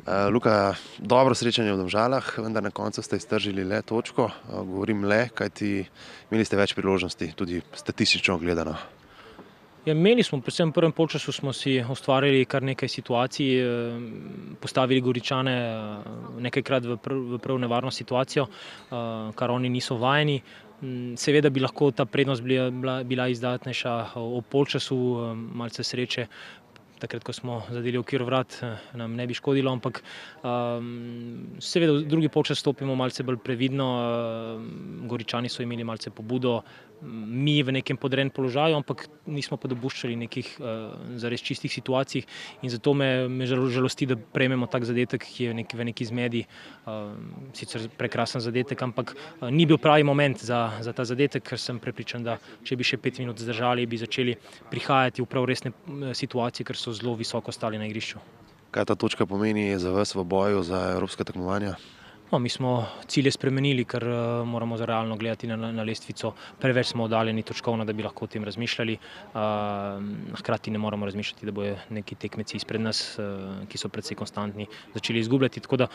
Luka, dobro srečanje v Domžalah, vendar na koncu ste iztržili le točko. Govorim le, kajti imeli ste več priložnosti, tudi statistično gledano. Ja, imeli smo, predvsem v prvem polčasu smo si ustvarili kar nekaj situacij, postavili Goričane nekajkrat v prav nevarno situacijo, kar oni niso vajeni. Seveda bi lahko ta prednost bila izdatnejša ob polčasu, malce sreče. Takrat, ko smo zadeli okvir vrat, nam ne bi škodilo, ampak seveda v drugi polčas stopimo malce bolj previdno. Goričani so imeli malce pobudo, mi v nekem podrejenem položaju, ampak nismo pa dopuščali nekih zares čistih situacij in zato me žalosti, da prejmemo tak zadetek, ki je v neki zmedi, sicer prekrasen zadetek, ampak ni bil pravi moment za ta zadetek, ker sem prepričan, da če bi še 5 minut zdržali, bi začeli prihajati v prav resne situacije, ker so zelo visoko stali na igrišču. Kaj ta točka pomeni za vas v boju za evropska tekmovanja? No, mi smo cilje spremenili, ker moramo realno gledati na lestvico. Preveč smo oddaljeni točkovno, da bi lahko o tem razmišljali. Hkrati ne moramo razmišljati, da bodo neki tekmeci izpred nas, ki so precej konstantni, začeli izgubljati. Tako da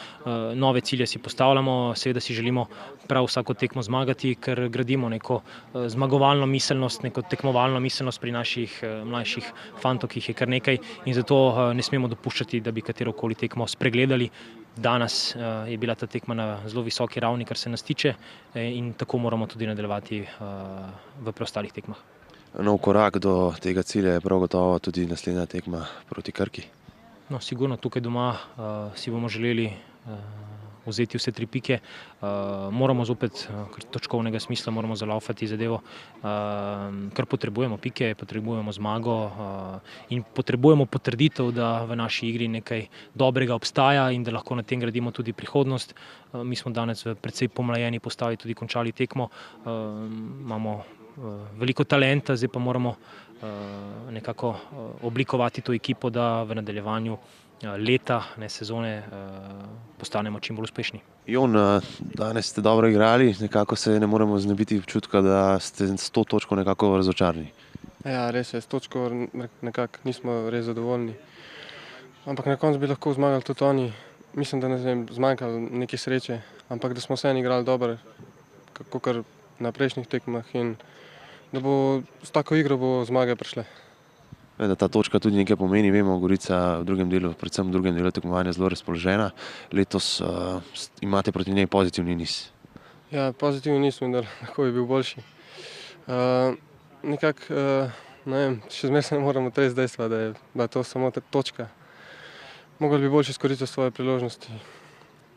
nove cilje si postavljamo, seveda si želimo prav vsako tekmo zmagati, ker gradimo neko zmagovalno miselnost, neko tekmovalno miselnost pri naših mlajših fantov, ki jih je kar nekaj, in zato ne smemo dopuščati, da bi katerokoli tekmo spregledali. Danes je bila ta tekma na zelo visoki ravni, kar se nas tiče, in tako moramo tudi nadaljevati v preostalih tekmah. Nov korak do tega cilja je prav gotovo tudi naslednja tekma proti Krki. No, sigurno tukaj doma si bomo želeli vzeti vse 3 pike. Moramo zopet, točkovnega smisla, moramo zalaufati zadevo, ker potrebujemo pike, potrebujemo zmago in potrebujemo potrditev, da v naši igri nekaj dobrega obstaja in da lahko na tem gradimo tudi prihodnost. Mi smo danes v precej pomlajeni postavi tudi končali tekmo, imamo veliko talenta, zdaj pa moramo nekako oblikovati to ekipo, da v nadaljevanju leta, ne sezone, postanemo čim bolj uspešni. Jon, danes ste dobro igrali, nekako se ne moremo znebiti občutka, da ste s to točko nekako razočarani. Ja, res je, s točko nekako nismo res zadovoljni. Ampak na koncu bi lahko zmagali tudi oni. Mislim, da nas je zmanjkalo neke sreče, ampak da smo vseeno igrali dobro, kakor na prejšnjih tekmah, in da bo s tako igro bo zmage prišle. Da ta točka tudi nekaj pomeni, vemo, Gorica v drugem delu, predvsem v drugem delu tekmovanja zelo razpoložena. Letos imate proti njej pozitivni niz. Ja, pozitivni niz, vendar lahko bi bil boljši. Nekako, ne vem, še zmeraj se ne moramo tresti dejstva, da je to samo točka. Mogli bi boljše izkoristiti svoje priložnosti,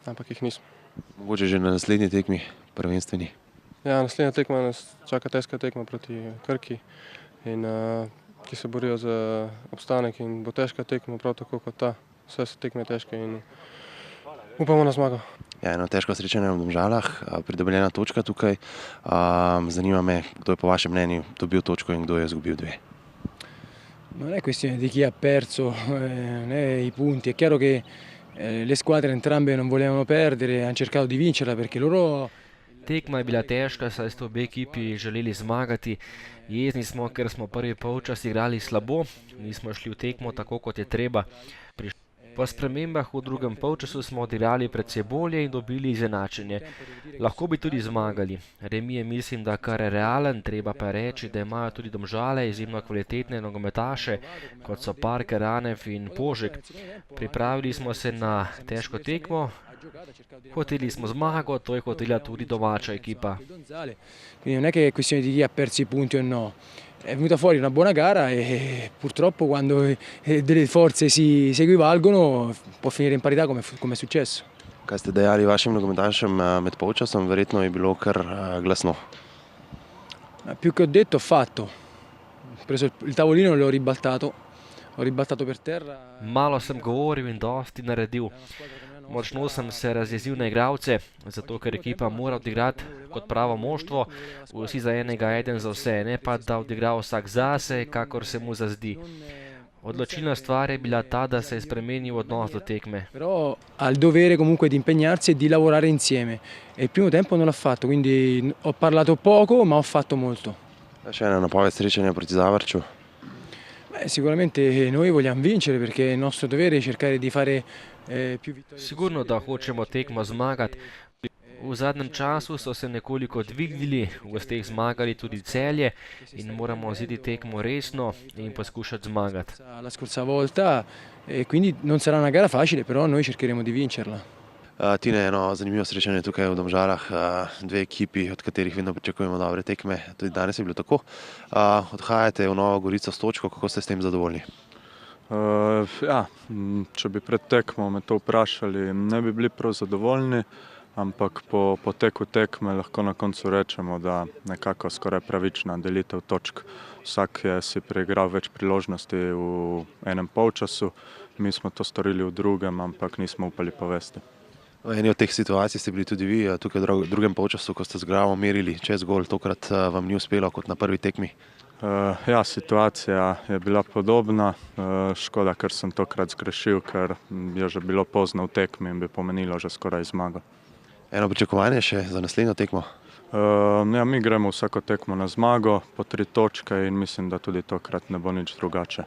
ampak jih nismo. Mogoče že na naslednji tekmi, prvenstveni. Ja, naslednja tekma nas čaka težka tekma proti Krki, in ki se borijo za obstanek, in bo težka tekma, prav tako kot ta. Vse so tekme težke in upamo na zmago. Ja, eno težko srečanje v Domžalah, pridobljena točka tukaj. Zanima me, kdo je po vašem mnenju dobil točko in kdo je izgubil 2. Non è questione di chi ha perso né i punti, è chiaro che le squadre entrambe non volevano perdere, hanno cercato di vincerla perché loro... Tekma je bila težka, saj sta obe ekipi želeli zmagati. Jezni smo, ker smo prvi polčas igrali slabo, nismo šli v tekmo tako, kot je treba. Po spremembah v drugem polčasu smo odigrali precej bolje in dobili izenačenje. Lahko bi tudi zmagali. Remi je, mislim, da kar je realen, treba pa reči, da imajo tudi Domžale izjemno kvalitetne nogometaše, kot so Parker, Ranev in Požek. Pripravili smo se na težko tekmo, hoteli smo zmago, to je hotela tudi domača ekipa. Quindi non è che è questione di chi ha perso i punti o no. È venuta fuori una buona gara e purtroppo quando delle forze si equivalgono può finire in parità come è successo. Kaj ste dejali vašim nogometašem med polčasom? Verjetno je bilo kar glasno. Più che ho detto, ho fatto. Ho preso il tavolino e l'ho ribaltato per terra. Malo sem govoril in dosti naredil. Močno sem se razjezil na igralce, zato ker ekipa mora odigrati kot pravo moštvo, vsi za enega, eden za vse, ne pa da odigra vsak zase, kakor se mu zazdi. Odločilna stvar je bila ta, da se je spremenil odnos do tekme. Però ha il dovere comunque di impegnarsi e di lavorare insieme. E il primo tempo non l'ha fatto, quindi ho parlato poco, ma ho fatto molto. Še ena napoved srečanja proti Zavrču. Sicuramente noi vogliamo vincere perché è il nostro dovere cercare di fare Sigurno, da hočemo tekmo zmagati. V zadnjem času so se nekoliko dvignili, v gosteh zmagali tudi Celje in moramo vzeti tekmo resno in poskušati zmagati. La scorsa volta, quindi non sarà una gara facile, però noi cercheremo di vincerla. Tine, eno zanimivo srečanje tukaj v Domžalah, dve ekipi, od katerih vedno pričakujemo dobre tekme, tudi danes je bilo tako. Odhajate v Novo Gorico s točko, kako ste s tem zadovoljni? Če bi pred tekmo me to vprašali, ne bi bili prav zadovoljni, ampak po teku tekme lahko na koncu rečemo, da nekako skoraj pravična delitev točk. Vsak je si preigral več priložnosti v enem polčasu, mi smo to storili v drugem, ampak nismo upali povesti. V eni od teh situacij ste bili tudi vi, tukaj v drugem polčasu, ko ste z glavo merili čez gol, tokrat vam ni uspelo kot na prvi tekmi. Situacija je bila podobna, škoda, ker sem tokrat zgrešil, ker je že bilo pozno v tekmi in bi pomenilo že skoraj zmago. Eno pričakovanje še za naslednjo tekmo? Mi gremo vsako tekmo na zmago po 3 točke in mislim, da tudi tokrat ne bo nič drugače.